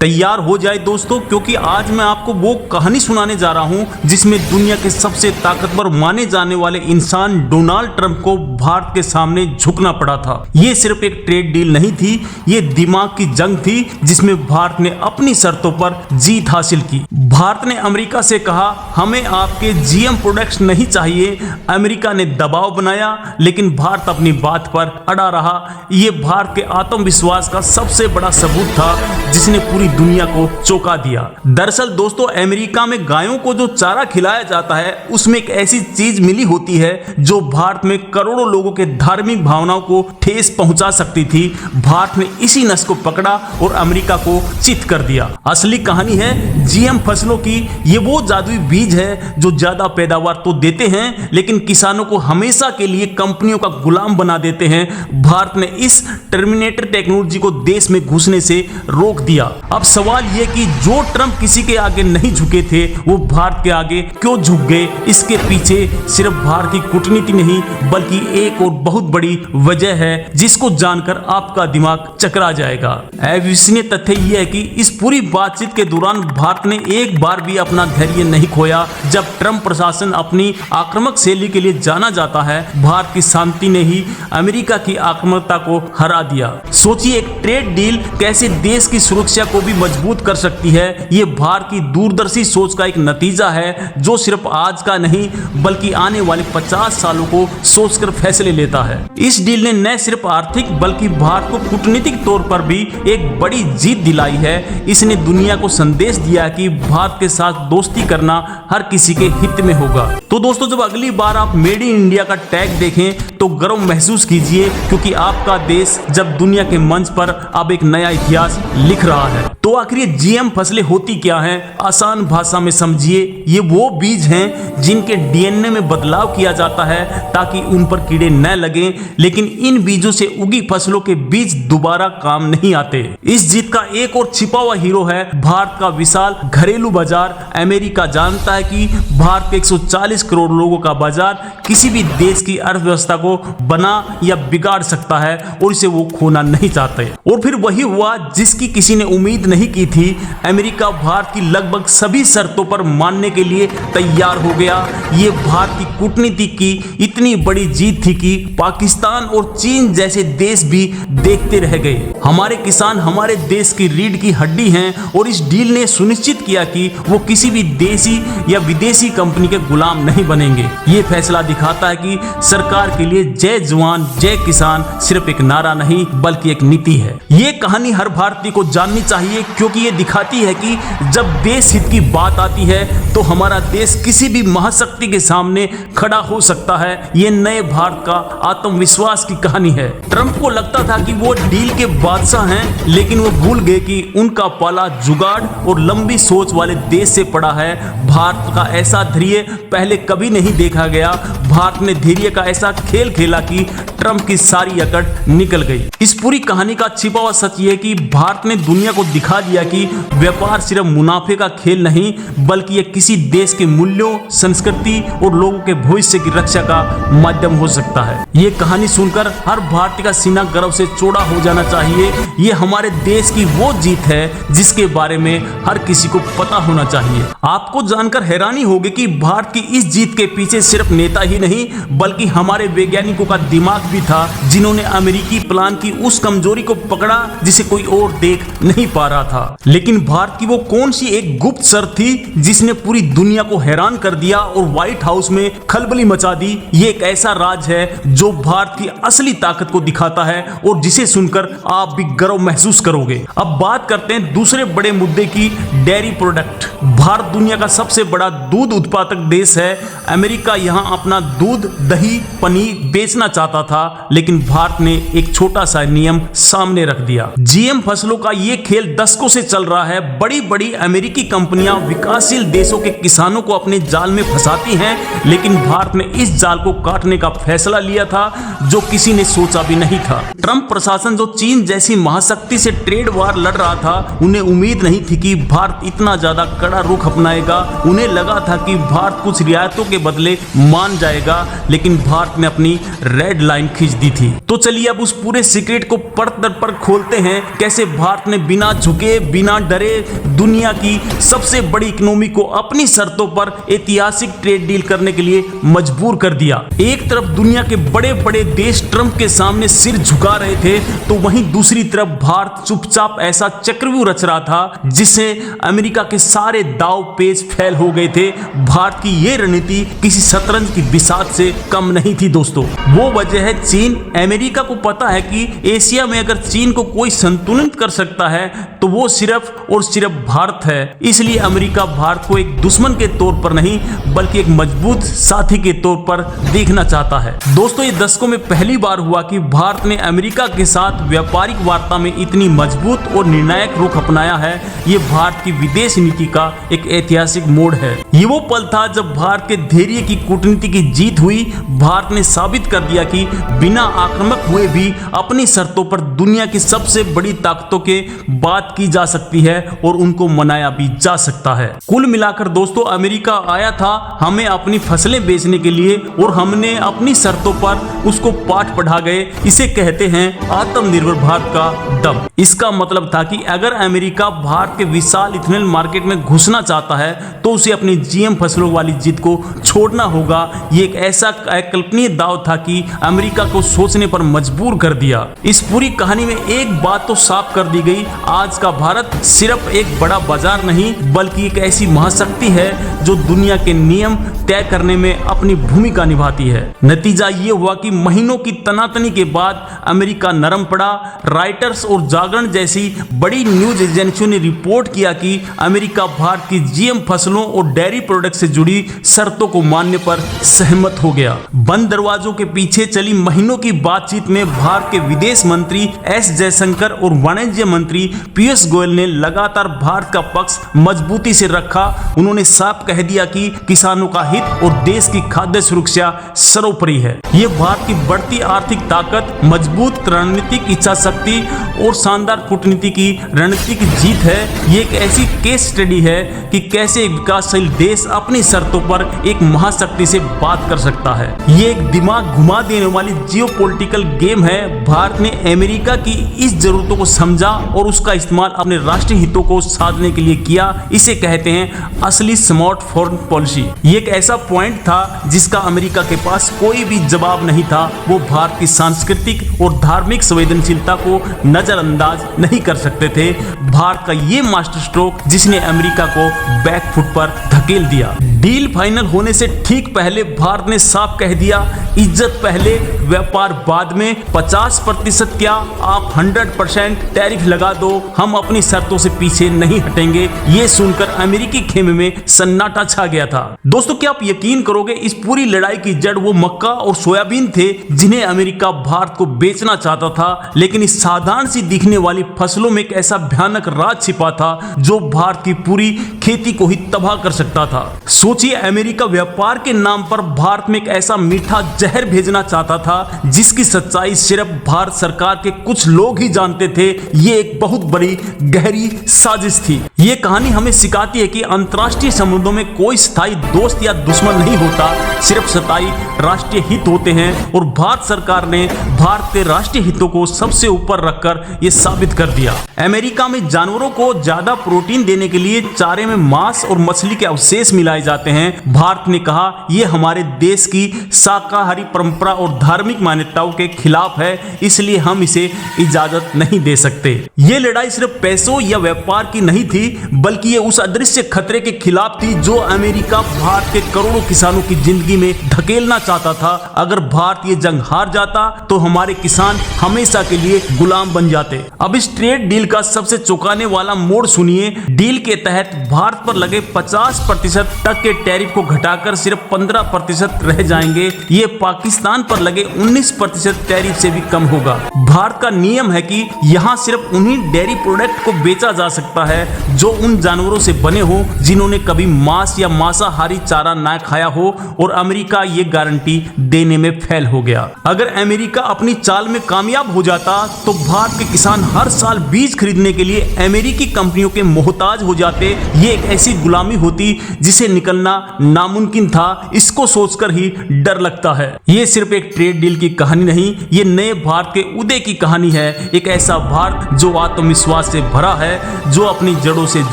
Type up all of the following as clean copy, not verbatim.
तैयार हो जाए दोस्तों, क्योंकि आज मैं आपको वो कहानी सुनाने जा रहा हूं जिसमें दुनिया के सबसे ताकतवर माने जाने वाले इंसान डोनाल्ड ट्रंप को भारत के सामने झुकना पड़ा था। ये सिर्फ एक ट्रेड डील नहीं थी, ये दिमाग की जंग थी जिसमें भारत ने अपनी शर्तों पर जीत हासिल की। भारत ने अमेरिका से कहा हमें आपके जीएम प्रोडक्ट्स नहीं चाहिए। अमेरिका ने दबाव बनाया लेकिन भारत अपनी बात पर अड़ा रहा। ये भारत के आत्मविश्वास का सबसे बड़ा सबूत था जिसने पूरी दुनिया को चौंका दिया। दरअसल दोस्तों, अमेरिका में गायों को जो चारा खिलाया जाता है उसमें एक ऐसी चीज मिली होती है जो भारत में करोड़ों लोगों के धार्मिक भावनाओं को ठेस पहुंचा सकती थी। भारत ने इसी नस को पकड़ा और अमेरिका को चित कर दिया। असली कहानी है जीएम फसलों की। ये वो जादुई बीज है जो ज्यादा पैदावार तो देते हैं लेकिन किसानों को हमेशा के लिए कंपनियों का गुलाम बना देते हैं। भारत ने इस टर्मिनेटर टेक्नोलॉजी को देश में घुसने से रोक दिया। अब सवाल यह कि जो ट्रंप किसी के आगे नहीं झुके थे वो भारत के आगे क्यों झुक गए? इसके पीछे सिर्फ भारत की कूटनीति नहीं बल्कि एक और बहुत बड़ी वजह है जिसको जानकर आपका दिमाग चकरा जाएगा। अविश्वसनीय तथ्य यह है कि इस पूरी बातचीत के दौरान भारत ने एक बार भी अपना धैर्य नहीं खोया। जब ट्रंप प्रशासन अपनी आक्रामक शैली के लिए जाना जाता है, भारत की शांति ने ही अमेरिका की आक्रामकता को हरा दिया। सोचिए, एक ट्रेड डील कैसे देश की सुरक्षा को भी मजबूत कर सकती है। ये भारत की दूरदर्शी सोच का एक नतीजा है जो सिर्फ आज का नहीं बल्कि आने वाले 50 सालों को सोचकर फैसले लेता है। इस डील ने न सिर्फ आर्थिक बल्कि भारत को कूटनीतिक तौर पर भी एक बड़ी जीत दिलाई है। इसने दुनिया को संदेश दिया कि भारत के साथ दोस्ती करना हर किसी के हित में होगा। तो दोस्तों, जब अगली बार आप मेड इन इंडिया का टैग देखें तो गर्व महसूस कीजिए, क्योंकि आपका देश जब दुनिया के मंच पर अब एक नया इतिहास लिख रहा है। तो आखिर ये जीएम फसलें होती क्या हैं? आसान भाषा में समझिए, ये वो बीज हैं जिनके डीएनए में बदलाव किया जाता है ताकि उन पर कीड़े न लगें, लेकिन इन बीजों से उगी फसलों के बीज दोबारा काम नहीं आते। इस जीत का एक और छिपा हुआ हीरो है भारत का विशाल घरेलू बाजार। अमेरिका जानता है कि भारत के 140 करोड़ लोगों का बाजार किसी भी देश की अर्थव्यवस्था को बना या बिगाड़ सकता है और इसे वो खोना नहीं चाहते। और फिर वही हुआ जिसकी किसी ने उम्मीद नहीं की थी। अमेरिका भारत की लगभग सभी शर्तों पर मानने के लिए तैयार हो गया। ये भारत की कूटनीति की इतनी बड़ी जीत थी कि पाकिस्तान और चीन जैसे देश भी देखते रह गए। हमारे किसान हमारे देश की रीढ़ की हड्डी हैं और इस डील ने सुनिश्चित किया कि वो किसी भी देशी या विदेशी कंपनी के गुलाम नहीं बनेंगे। ये फैसला दिखाता है कि सरकार के लिए जय जवान जय किसान सिर्फ एक नारा नहीं बल्कि एक नीति है। ये कहानी हर भारतीय को जाननी चाहिए, क्योंकि ये दिखाती है कि जब देश हित की बात आती है तो हमारा देश किसी भी महाशक्ति के सामने खड़ा हो सकता है। ये नए भारत का आत्मविश्वास की कहानी है। ट्रंप को लगता था कि वो डील के बादशाह हैं, लेकिन वो भूल गए कि उनका पाला जुगाड़ और लंबी सोच वाले देश से पड़ा है। भारत का ऐसा धैर्य पहले कभी नहीं देखा गया। भारत ने धैर्य का ऐसा खेल खेला कि ट्रंप की सारी अकड़ निकल गई। इस पूरी कहानी का छिपा हुआ सच ये कि भारत ने दुनिया को दिखा दिया कि व्यापार सिर्फ मुनाफे का खेल नहीं बल्कि ये किसी देश के मूल्यों, संस्कृति और लोगों के भविष्य की रक्षा का माध्यम हो सकता है। ये कहानी सुनकर हर भारतीय का सीना गर्व से चौड़ा हो जाना चाहिए। ये हमारे देश की वो जीत है जिसके बारे में हर किसी को पता होना चाहिए। आपको जानकर हैरानी होगी कि भारत की इस जीत के पीछे सिर्फ नेता ही नहीं बल्कि हमारे वैज्ञानिकों का दिमाग भी था, जिन्होंने अमेरिकी प्लान की उस कमजोरी को पकड़ा जिसे कोई और देख नहीं पा रहा था। लेकिन भारत की वो कौन सी एक गुप्त शर्त थी जिसने पूरी दुनिया को हैरान कर दिया और व्हाइट हाउस में खलबली मचा दी? ये एक ऐसा राज है जो भारत की असली ताकत को दिखाता है और जिसे सुनकर आप भी गर्व महसूस करोगे। अब बात करते हैं दूसरे बड़े मुद्दे की, डेयरी प्रोडक्ट। भारत दुनिया का सबसे बड़ा दूध उत्पादक देश है। अमेरिका यहां अपना दूध, दही, पनीर बेचना चाहता था, लेकिन भारत ने एक छोटा सा नियम सामने रख दिया। जीएम फसलों का ये खेल दशकों से चल रहा है। बड़ी बड़ी अमेरिकी कंपनियां विकासशील देशों के किसानों को अपने जाल में फंसाती हैं, लेकिन भारत ने इस जाल को काटने का फैसला लिया था जो किसी ने सोचा भी नहीं था। ट्रंप प्रशासन जो चीन जैसी महाशक्ति से ट्रेड वार लड़ रहा था, उन्हें उम्मीद नहीं थी कि भारत भारत इतना ज्यादा कड़ा रुख अपनाएगा। उन्हें लगा था कि भारत कुछ रियायतों के बदले मान जाएगा, लेकिन भारत ने अपनी रेड लाइन खींच दी थी। तो चलिए अब उस पूरे सीक्रेट को परत दर पर खोलते हैं, कैसे भारत ने बिना झुके बिना डरे दुनिया की सबसे बड़ी इकोनॉमी को अपनी शर्तों पर ऐतिहासिक ट्रेड डील करने के लिए मजबूर कर दिया। एक तरफ दुनिया के बड़े बड़े देश ट्रंप के सामने सिर झुका रहे थे, तो वहीं दूसरी तरफ भारत चुपचाप ऐसा चक्रव्यूह रच रहा था जिससे अमेरिका के सारे दाव पेच फेल हो गए थे। भारत की यह रणनीति किसी शतरंज की बिसात से कम नहीं थी दोस्तों। वो वजह है चीन। अमेरिका को पता है कि एशिया में अगर चीन को कोई संतुलित कर सकता है तो वो सिर्फ और सिर्फ भारत है। इसलिए अमेरिका भारत को एक दुश्मन के तौर पर नहीं बल्कि एक मजबूत साथी के तौर पर देखना चाहता है। दोस्तों ये दशकों में पहली बार हुआ कि भारत ने अमेरिका के साथ व्यापारिक वार्ता में इतनी मजबूत और निर्णायक रुख अपनाया है। ये भारत की विदेश नीति का एक ऐतिहासिक मोड़ है। ये वो पल था जब भारत के धैर्य की कूटनीति की जीत हुई। भारत ने साबित कर दिया कि बिना आक्रामक हुए भी अपनी शर्तों पर दुनिया की सबसे बड़ी ताकतों के बात की जा सकती है और उनको मनाया भी जा सकता है। कुल मिलाकर दोस्तों अमेरिका आया था हमें अपनी फसलें बेचने के लिए और हमने अपनी शर्तों पर उसको पाठ पढ़ा गए। इसे कहते हैं आत्मनिर्भर भारत का दम। इसका मतलब था कि अगर अमेरिका भारत के विशाल इथेनॉल मार्केट में घुसना चाहता है तो उसे अपनी जीएम फसलों वाली जिद को छोड़ना होगा। ये एक ऐसा अकल्पनीय दाव था कि अमेरिका को सोचने पर मजबूर कर दिया। इस पूरी कहानी में एक बात तो साफ कर दी गई, आज का भारत सिर्फ एक बड़ा बाजार नहीं बल्कि एक ऐसी महाशक्ति है जो दुनिया के नियम तय करने में अपनी भूमिका निभाती है। नतीजा ये हुआ कि महीनों की तनातनी के बाद अमेरिका नरम पड़ा। राइटर्स और जागरण जैसी बड़ी न्यूज एजेंसियों ने रिपोर्ट किया कि अमेरिका भारत की जीएम फसलों और डेयरी प्रोडक्ट से जुड़ी शर्तों को मानने पर सहमत हो गया। बंद दरवाजों के पीछे चली महीनों की बातचीत में भारत के विदेश मंत्री एस जयशंकर और वाणिज्य मंत्री पीयूष गोयल ने लगातार भारत का पक्ष मजबूती से रखा। उन्होंने साफ कह दिया कि किसानों का हित और देश की खाद्य सुरक्षा सर्वोपरि है। ये भारत की बढ़ती आर्थिक ताकत, मजबूत रणनीतिक इच्छा शक्ति और शानदार कूटनीति की रणनीति की जीत है। ये एक ऐसी केस स्टडी है कि कैसे एक विकासशील देश अपनी शर्तों पर एक महाशक्ति से बात कर सकता है। ये एक दिमाग घुमा देने वाली जियोपॉलिटिकल गेम है। भारत ने अमेरिका की इस जरूरतों को समझा और उसका इस्तेमाल अपने राष्ट्रीय हितों को साधने के लिए किया। इसे कहते हैं असली स्मार्ट फॉरेन पॉलिसी। ये एक ऐसा पॉइंट था जिसका अमेरिका के पास कोई भी जवाब नहीं था। वो भारत की सांस्कृतिक और धार्मिक संवेदनशीलता को नजरअंदाज नहीं कर सकते थे। भारत का ये मास्टर स्ट्रोक जिसने अमेरिका को बैकफुट पर धकेल दिया। डील फाइनल होने से ठीक पहले भारत ने साफ कह दिया, इज्जत पहले व्यापार बाद में। 50% क्या आप 100% टैरिफ लगा दो, हम अपनी शर्तों से पीछे नहीं हटेंगे। ये सुनकर अमेरिकी खेमे में सन्नाटा छा गया था। दोस्तों क्या आप यकीन करोगे इस पूरी लड़ाई की जड़ वो मक्का और सोयाबीन थे जिन्हें अमेरिका भारत को बेचना चाहता था। लेकिन इस साधारण सी दिखने वाली फसलों में एक ऐसा भयानक राज छिपा था जो भारत की पूरी खेती को ही तबाह कर सकता था। सोचिए अमेरिका व्यापार के नाम पर भारत में एक ऐसा मीठा जहर भेजना चाहता था जिसकी सच्चाई सिर्फ भारत सरकार के कुछ लोग ही जानते थे। ये एक बहुत बड़ी गहरी साजिश थी। ये कहानी हमें सिखाती है कि अंतर्राष्ट्रीय संबंधों में कोई स्थायी दोस्त या दुश्मन नहीं होता, सिर्फ स्थायी राष्ट्रीय हित होते हैं। और भारत सरकार ने भारत के राष्ट्रीय हितों को सबसे ऊपर रखकर यह साबित कर दिया। अमेरिका में जानवरों को ज्यादा प्रोटीन देने के लिए चारे में मांस और मछली के अवशेष मिलाए जाते हैं। भारत ने कहा यह हमारे देश की शाकाहारी परंपरा और धार्मिक मान्यताओं के खिलाफ है, इसलिए हम इसे इजाजत नहीं दे सकते। यह लड़ाई सिर्फ पैसों या व्यापार की नहीं थी बल्कि ये उस अदृश्य खतरे के खिलाफ थी जो अमेरिका भारत के करोड़ों किसानों की जिंदगी में धकेलना चाहता था। अगर भारत ये जंग हार जाता तो हमारे किसान हमेशा के लिए गुलाम बन जाते। अब इस ट्रेड डील का सबसे चौंकाने वाला मोड़ सुनिए। डील के तहत भारत पर लगे 50% तक के के टैरिफ को घटाकर सिर्फ 15% रह जाएंगे। ये पाकिस्तान पर लगे 19% टैरिफ से भी कम होगा। भारत का नियम है कि यहाँ सिर्फ उन्हीं डेयरी प्रोडक्ट को बेचा जा सकता है जो उन जानवरों से बने हो जिन्होंने कभी मांस या मांसाहारी चारा ना खाया हो, और अमेरिका ये गारंटी देने में फेल हो गया। अगर अमेरिका अपनी चाल में कामयाब हो जाता तो भारत के किसान हर साल बीज खरीदने के लिए अमेरिकी कंपनियों के मोहताज हो जाते। ये एक ऐसी गुलामी होती जिसे निकलना नामुमकिन था। इसको सोचकर ही डर लगता है। ये सिर्फ एक ट्रेड डील की कहानी नहीं, ये नए भारत के उदय की कहानी है। एक ऐसा भारत जो आत्मविश्वास से भरा है, जो अपनी जड़ों से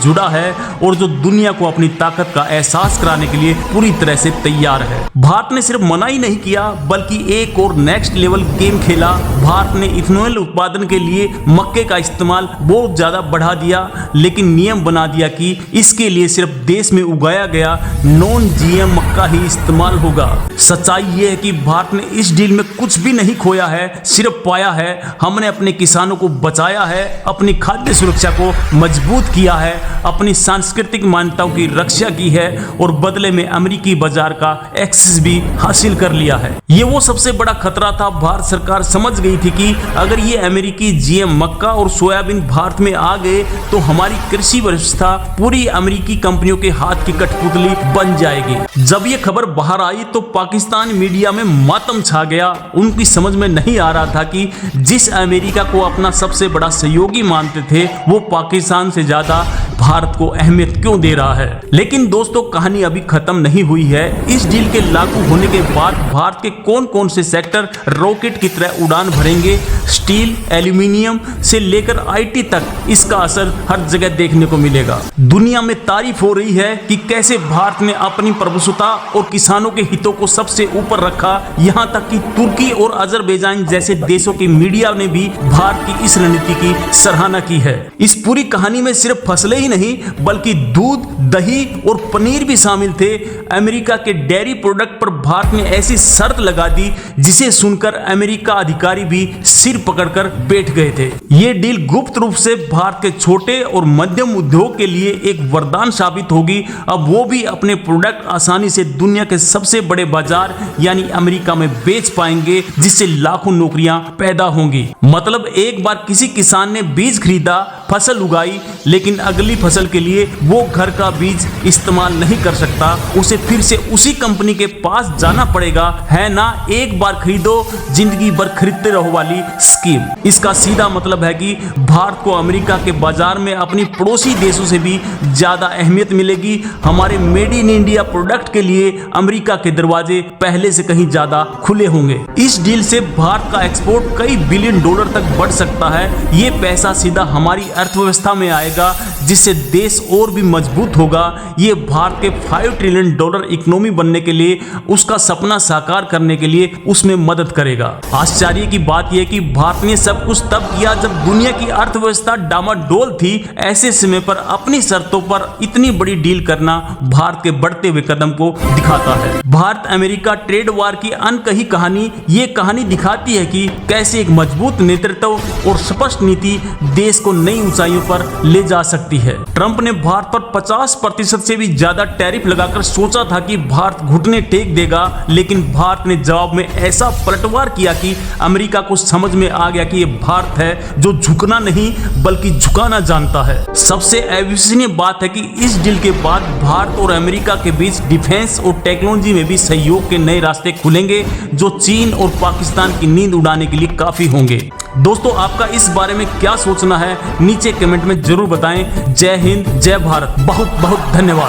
जुड़ा है और जो दुनिया को अपनी ताकत का एहसास कराने के लिए पूरी तरह से तैयार है। भारत ने सिर्फ मना ही नहीं किया बल्कि एक और नेक्स्ट लेवल गेम खेला। भारत ने इथेनॉल उत्पादन के लिए मक्के का इस्तेमाल बहुत ज्यादा बढ़ा दिया, लेकिन नियम बना दिया कि इसके लिए सिर्फ देश में उगाया गया नॉन जीएम मक्का ही इस्तेमाल होगा। सच्चाई ये है कि भारत ने इस डील में कुछ भी नहीं खोया है, सिर्फ पाया है। हमने अपने किसानों को बचाया है, अपनी खाद्य सुरक्षा को मजबूत किया है, अपनी सांस्कृतिक मान्यताओं की रक्षा की है और बदले में अमेरिकी बाजार का एक्सेस भी हासिल कर लिया है। ये वो सबसे बड़ा खतरा था। भारत सरकार समझ गई थी कि अगर ये अमेरिकी जीएम मक्का और सोयाबीन भारत में आ गए तो हमारी कृषि व्यवस्था पूरी अमेरिकी कंपनियों के हाथ की कठपुतली बन जाएगी। जब ये खबर बाहर आई तो पाकिस्तान मीडिया में मातम छा गया। उनकी समझ में नहीं आ रहा था कि जिस अमेरिका को अपना सबसे बड़ा सहयोगी मानते थे वो पाकिस्तान से ज्यादा भारत को अहमियत क्यों दे रहा है। लेकिन दोस्तों, कहानी अभी खत्म नहीं हुई है। इस डील के लागू होने के बाद भारत के कौन कौन से सेक्टर रॉकेट की तरह उड़ान भरेंगे, स्टील, एल्यूमिनियम से लेकर आईटी तक इसका असर हर जगह देखने को मिलेगा। दुनिया में तारीफ हो रही है कि कैसे भारत ने अपनी प्रभुसत्ता और किसानों के हितों को सबसे ऊपर रखा। यहां तक कि तुर्की और अजरबैजान जैसे देशों की मीडिया ने भी भारत की इस रणनीति की सराहना की है। इस पूरी कहानी में सिर्फ फसलें ही नहीं बल्कि दूध, दही और पनीर भी शामिल थे। अमेरिका के डेयरी प्रोडक्ट पर भारत ने ऐसी शर्त लगा दी जिसे सुनकर अमेरिका अधिकारी भी सिर पकड़कर बैठ गए थे। ये डील गुप्त रूप से भारत के छोटे और मध्यम उद्योग के लिए एक वरदान साबित होगी। अब वो भी अपने प्रोडक्ट आसानी से दुनिया के सबसे बड़े बाजार यानी अमेरिका में बेच पाएंगे, जिससे लाखों नौकरियां पैदा होंगी। मतलब एक बार किसी किसान ने बीज खरीदा, फसल उगाई, लेकिन अगली फसल के लिए वो घर का बीज इस्तेमाल नहीं कर सकता। उसे फिर से उसी कंपनी के पास जाना पड़ेगा, है ना। एक बार खरीदो, जिंदगी भर खरीदते रहो वाली स्कीम। इसका सीधा मतलब है कि भारत को अमेरिका के बाजार में अपनी पड़ोसी देशों से भी ज्यादा अहमियत मिलेगी। हमारे मेड इन इंडिया प्रोडक्ट के लिए अमेरिका के दरवाजे पहले से कहीं ज्यादा खुले होंगे। इस डील से भारत का एक्सपोर्ट कई बिलियन डॉलर तक बढ़ सकता है। ये पैसा सीधा हमारी अर्थव्यवस्था में आएगा, जिससे देश और भी मजबूत होगा। ये भारत के 5 ट्रिलियन डॉलर इकोनॉमी बनने के लिए, उसका सपना साकार करने के लिए उसमें मदद करेगा। आश्चर्य की बात यह कि भारत ने सब कुछ तब किया जब दुनिया की अर्थव्यवस्था डामाडोल थी। ऐसे समय पर अपनी शर्तों पर इतनी बड़ी डील करना भारत के बढ़ते हुए कदम को दिखाता है। भारत अमेरिका ट्रेड वार की अनकही कहानी, ये कहानी दिखाती है कि कैसे एक मजबूत नेतृत्व और स्पष्ट नीति देश को नई ऊंचाइयों पर ले जा सकती है। ट्रंप ने भारत पर 50% से भी ज्यादा टैरिफ लगाकर सोचा था कि भारत घुटने टेक देगा, लेकिन भारत ने जवाब में ऐसा पलटवार किया कि अमेरिका को समझ में आ गया कि ये भारत है जो झुकना नहीं बल्कि झुकाना जानता है। सबसे अविश्वसनीय बात है कि इस डील के बाद भारत और अमेरिका के बीच डिफेंस और टेक्नोलॉजी में भी सहयोग के नए रास्ते खुलेंगे, जो चीन और पाकिस्तान की नींद उड़ाने के लिए काफी होंगे। दोस्तों, आपका इस बारे में क्या सोचना है नीचे कमेंट में जरूर बताएं। जय हिंद, जय भारत, बहुत बहुत धन्यवाद।